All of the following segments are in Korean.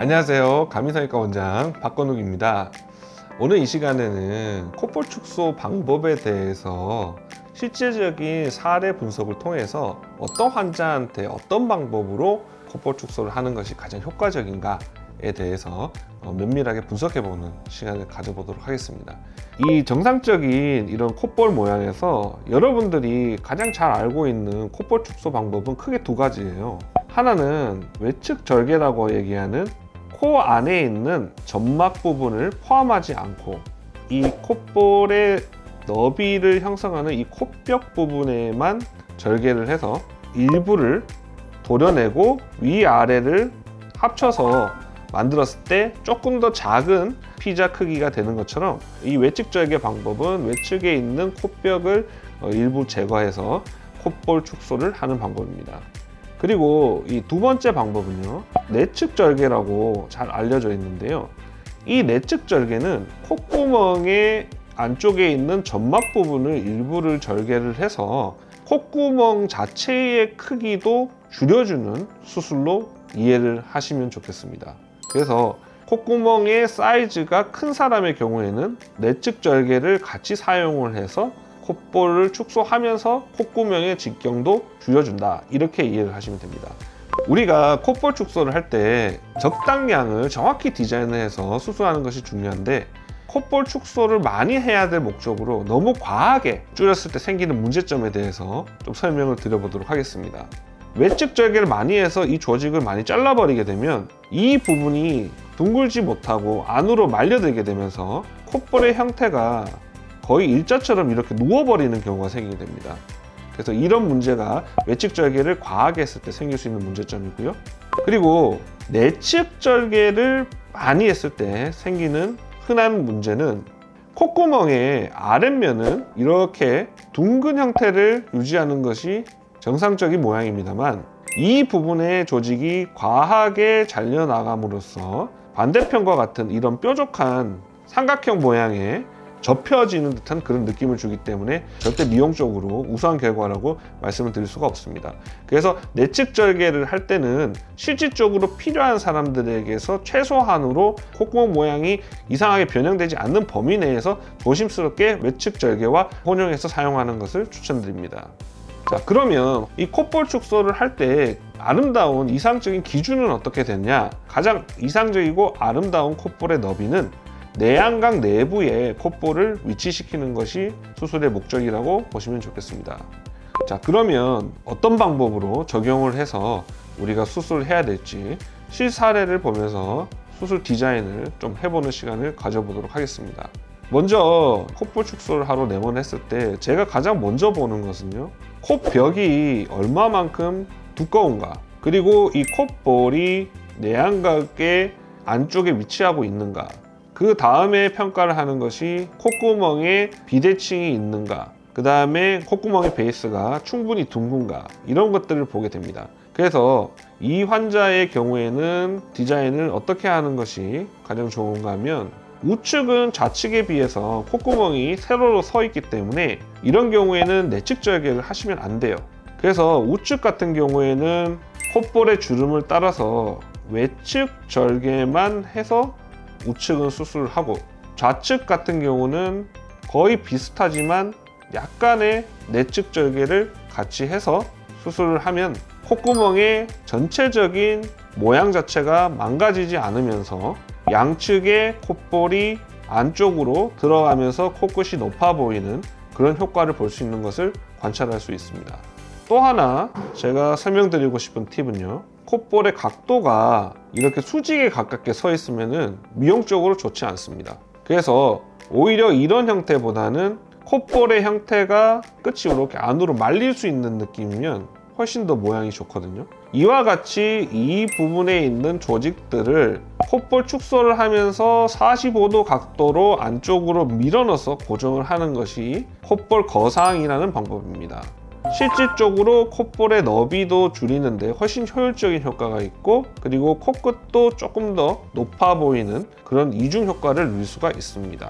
안녕하세요. 가민성형외과 원장 박건욱입니다. 오늘 이 시간에는 콧볼 축소 방법에 대해서 실제적인 사례 분석을 통해서 어떤 환자한테 어떤 방법으로 콧볼 축소를 하는 것이 가장 효과적인가에 대해서 면밀하게 분석해보는 시간을 가져보도록 하겠습니다. 이 정상적인 이런 콧볼 모양에서 여러분들이 가장 잘 알고 있는 콧볼 축소 방법은 크게 두 가지예요. 하나는 외측 절개라고 얘기하는 코 안에 있는 점막 부분을 포함하지 않고 이 콧볼의 너비를 형성하는 이 콧벽 부분에만 절개를 해서 일부를 도려내고 위아래를 합쳐서 만들었을 때 조금 더 작은 피자 크기가 되는 것처럼 이 외측 절개 방법은 외측에 있는 콧벽을 일부 제거해서 콧볼 축소를 하는 방법입니다. 그리고 이 두 번째 방법은요, 내측 절개라고 잘 알려져 있는데요. 이 내측 절개는 콧구멍의 안쪽에 있는 점막 부분을 일부를 절개를 해서 콧구멍 자체의 크기도 줄여주는 수술로 이해를 하시면 좋겠습니다. 그래서 콧구멍의 사이즈가 큰 사람의 경우에는 내측 절개를 같이 사용을 해서 콧볼을 축소하면서 콧구멍의 직경도 줄여준다, 이렇게 이해를 하시면 됩니다. 우리가 콧볼 축소를 할 때 적당량을 정확히 디자인을 해서 수술하는 것이 중요한데, 콧볼 축소를 많이 해야 될 목적으로 너무 과하게 줄였을 때 생기는 문제점에 대해서 좀 설명을 드려보도록 하겠습니다. 외측 절개를 많이 해서 이 조직을 많이 잘라버리게 되면 이 부분이 둥글지 못하고 안으로 말려들게 되면서 콧볼의 형태가 거의 일자처럼 이렇게 누워버리는 경우가 생기게 됩니다. 그래서 이런 문제가 외측 절개를 과하게 했을 때 생길 수 있는 문제점이고요. 그리고 내측 절개를 많이 했을 때 생기는 흔한 문제는 콧구멍의 아랫면은 이렇게 둥근 형태를 유지하는 것이 정상적인 모양입니다만, 이 부분의 조직이 과하게 잘려나감으로써 반대편과 같은 이런 뾰족한 삼각형 모양의 접혀지는 듯한 그런 느낌을 주기 때문에 절대 미용적으로 우수한 결과라고 말씀을 드릴 수가 없습니다. 그래서 내측 절개를 할 때는 실질적으로 필요한 사람들에게서 최소한으로 콧구멍 모양이 이상하게 변형되지 않는 범위 내에서 조심스럽게 외측 절개와 혼용해서 사용하는 것을 추천드립니다. 자, 그러면 이 콧볼 축소를 할 때 아름다운 이상적인 기준은 어떻게 되냐? 가장 이상적이고 아름다운 콧볼의 너비는 내안각 내부에 콧볼을 위치시키는 것이 수술의 목적이라고 보시면 좋겠습니다. 자, 그러면 어떤 방법으로 적용을 해서 우리가 수술을 해야 될지 실사례를 보면서 수술 디자인을 좀 해보는 시간을 가져보도록 하겠습니다. 먼저 콧볼 축소를 하러 내원했을 때 제가 가장 먼저 보는 것은요, 콧벽이 얼마만큼 두꺼운가, 그리고 이 콧볼이 내안각의 안쪽에 위치하고 있는가, 그 다음에 평가를 하는 것이 콧구멍에 비대칭이 있는가, 그 다음에 콧구멍의 베이스가 충분히 둥근가, 이런 것들을 보게 됩니다. 그래서 이 환자의 경우에는 디자인을 어떻게 하는 것이 가장 좋은가 하면, 우측은 좌측에 비해서 콧구멍이 세로로 서 있기 때문에 이런 경우에는 내측 절개를 하시면 안 돼요. 그래서 우측 같은 경우에는 콧볼의 주름을 따라서 외측 절개만 해서 우측은 수술을 하고, 좌측 같은 경우는 거의 비슷하지만 약간의 내측 절개를 같이 해서 수술을 하면 콧구멍의 전체적인 모양 자체가 망가지지 않으면서 양측의 콧볼이 안쪽으로 들어가면서 코끝이 높아 보이는 그런 효과를 볼 수 있는 것을 관찰할 수 있습니다. 또 하나 제가 설명드리고 싶은 팁은요, 콧볼의 각도가 이렇게 수직에 가깝게 서 있으면 미용적으로 좋지 않습니다. 그래서 오히려 이런 형태보다는 콧볼의 형태가 끝이 이렇게 안으로 말릴 수 있는 느낌이면 훨씬 더 모양이 좋거든요. 이와 같이 이 부분에 있는 조직들을 콧볼 축소를 하면서 45도 각도로 안쪽으로 밀어넣어서 고정을 하는 것이 콧볼 거상이라는 방법입니다. 실질적으로 콧볼의 너비도 줄이는데 훨씬 효율적인 효과가 있고, 그리고 코끝도 조금 더 높아 보이는 그런 이중 효과를 누릴 수가 있습니다.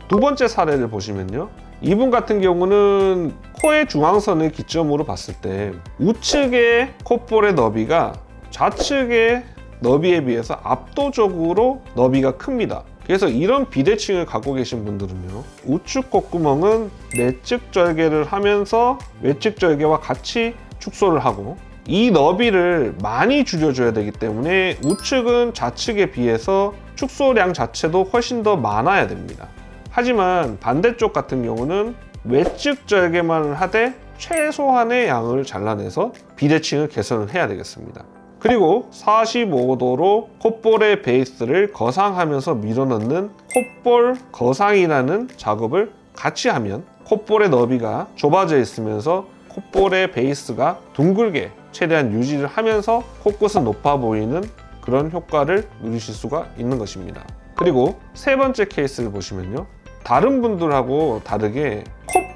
두 번째 사례를 보시면요, 이분 같은 경우는 코의 중앙선을 기점으로 봤을 때 우측의 콧볼의 너비가 좌측의 너비에 비해서 압도적으로 너비가 큽니다. 그래서 이런 비대칭을 갖고 계신 분들은요, 우측 콧구멍은 내측 절개를 하면서 외측 절개와 같이 축소를 하고, 이 너비를 많이 줄여줘야 되기 때문에 우측은 좌측에 비해서 축소량 자체도 훨씬 더 많아야 됩니다. 하지만 반대쪽 같은 경우는 외측 절개만 하되 최소한의 양을 잘라내서 비대칭을 개선을 해야 되겠습니다. 그리고 45도로 콧볼의 베이스를 거상하면서 밀어넣는 콧볼 거상이라는 작업을 같이 하면 콧볼의 너비가 좁아져 있으면서 콧볼의 베이스가 둥글게 최대한 유지를 하면서 코끝은 높아 보이는 그런 효과를 누리실 수가 있는 것입니다. 그리고 세 번째 케이스를 보시면요, 다른 분들하고 다르게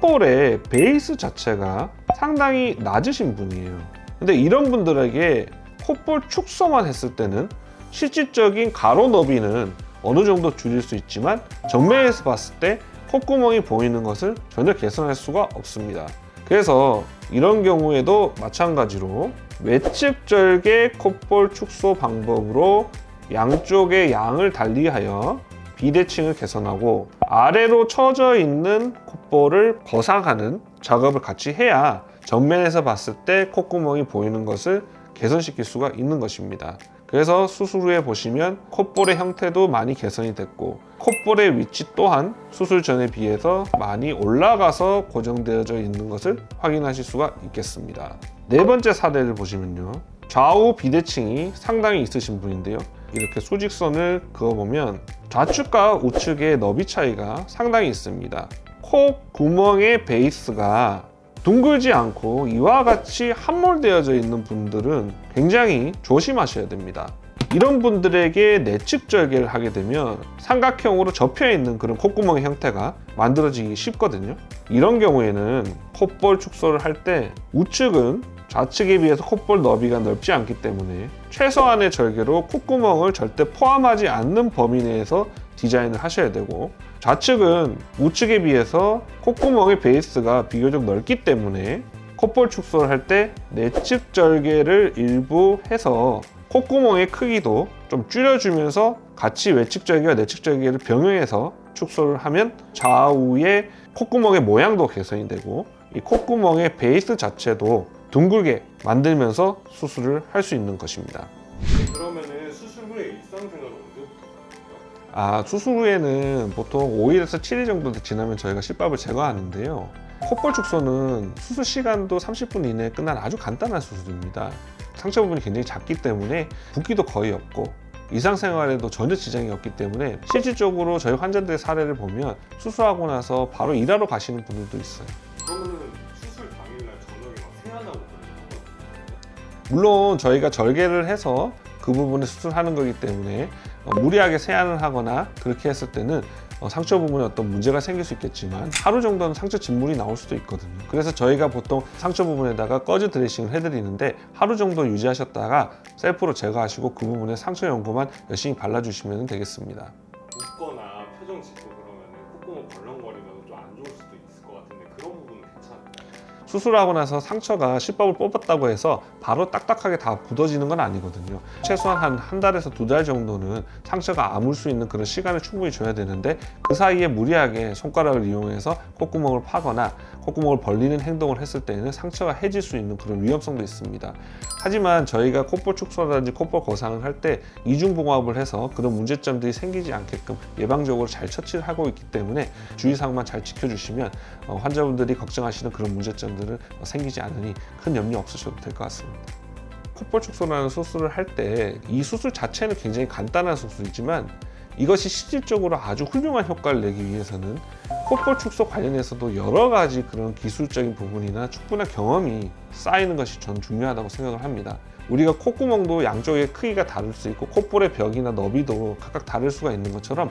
콧볼의 베이스 자체가 상당히 낮으신 분이에요. 근데 이런 분들에게 콧볼 축소만 했을 때는 실질적인 가로 너비는 어느 정도 줄일 수 있지만 정면에서 봤을 때 콧구멍이 보이는 것을 전혀 개선할 수가 없습니다. 그래서 이런 경우에도 마찬가지로 외측 절개 콧볼 축소 방법으로 양쪽의 양을 달리하여 비대칭을 개선하고 아래로 처져 있는 콧볼을 거상하는 작업을 같이 해야 정면에서 봤을 때 콧구멍이 보이는 것을 개선시킬 수가 있는 것입니다. 그래서 수술 후에 보시면 콧볼의 형태도 많이 개선이 됐고 콧볼의 위치 또한 수술 전에 비해서 많이 올라가서 고정되어져 있는 것을 확인하실 수가 있겠습니다. 네 번째 사례를 보시면요, 좌우 비대칭이 상당히 있으신 분인데요, 이렇게 수직선을 그어보면 좌측과 우측의 너비 차이가 상당히 있습니다. 코 구멍의 베이스가 둥글지 않고 이와 같이 함몰되어져 있는 분들은 굉장히 조심하셔야 됩니다. 이런 분들에게 내측 절개를 하게 되면 삼각형으로 접혀 있는 그런 콧구멍의 형태가 만들어지기 쉽거든요. 이런 경우에는 콧볼 축소를 할 때 우측은 좌측에 비해서 콧볼 너비가 넓지 않기 때문에 최소한의 절개로 콧구멍을 절대 포함하지 않는 범위 내에서 디자인을 하셔야 되고, 좌측은 우측에 비해서 콧구멍의 베이스가 비교적 넓기 때문에 콧볼 축소를 할 때 내측 절개를 일부 해서 콧구멍의 크기도 좀 줄여주면서 같이 외측 절개와 내측 절개를 병행해서 축소를 하면 좌우의 콧구멍의 모양도 개선이 되고 이 콧구멍의 베이스 자체도 둥글게 만들면서 수술을 할 수 있는 것입니다. 그러면은 수술 후에 일상생활은 언제부터? 수술 후에는 보통 5일에서 7일 정도 지나면 저희가 실밥을 제거하는데요. 콧볼 축소는 수술 시간도 30분 이내에 끝난 아주 간단한 수술입니다. 상처 부분이 굉장히 작기 때문에 붓기도 거의 없고 일상생활에도 전혀 지장이 없기 때문에 실질적으로 저희 환자들의 사례를 보면 수술하고 나서 바로 일하러 가시는 분들도 있어요. 그러면은 수술 당일날 저녁에 막 세안하고 그러는 거거든요? 물론 저희가 절개를 해서 그 부분에 수술하는 거기 때문에 무리하게 세안을 하거나 그렇게 했을 때는 상처 부분에 어떤 문제가 생길 수 있겠지만 하루 정도는 상처 진물이 나올 수도 있거든요. 그래서 저희가 보통 상처 부분에다가 꺼즈 드레싱을 해드리는데 하루 정도 유지하셨다가 셀프로 제거하시고 그 부분에 상처 연고만 열심히 발라주시면 되겠습니다. 웃거나 표정 짓고 그러면은 콧구멍 벌렁거리면 좀 안 좋을 수도 있을 것 같은데 그런 부분은 괜찮아요? 수술하고 나서 상처가 실밥을 뽑았다고 해서 바로 딱딱하게 다 굳어지는 건 아니거든요. 최소한 한 달에서 2달 정도는 상처가 아물 수 있는 그런 시간을 충분히 줘야 되는데 그 사이에 무리하게 손가락을 이용해서 콧구멍을 파거나 콧구멍을 벌리는 행동을 했을 때는 상처가 해질 수 있는 그런 위험성도 있습니다. 하지만 저희가 콧볼 축소라든지 콧볼 거상을 할 때 이중봉합을 해서 그런 문제점들이 생기지 않게끔 예방적으로 잘 처치를 하고 있기 때문에 주의사항만 잘 지켜주시면 환자분들이 걱정하시는 그런 문제점들은 생기지 않으니 큰 염려 없으셔도 될 것 같습니다. 콧볼 축소라는 수술을 할 때 이 수술 자체는 굉장히 간단한 수술이지만 이것이 실질적으로 아주 훌륭한 효과를 내기 위해서는 콧볼 축소 관련해서도 여러 가지 그런 기술적인 부분이나 충분한 경험이 쌓이는 것이 저는 중요하다고 생각을 합니다. 우리가 콧구멍도 양쪽의 크기가 다를 수 있고 콧볼의 벽이나 너비도 각각 다를 수가 있는 것처럼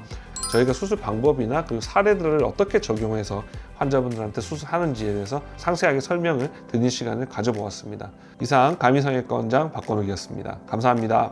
저희가 수술 방법이나 그리고 사례들을 어떻게 적용해서 환자분들한테 수술하는지에 대해서 상세하게 설명을 드릴 시간을 가져보았습니다. 이상 감이성형외과 원장 박건욱이었습니다. 감사합니다.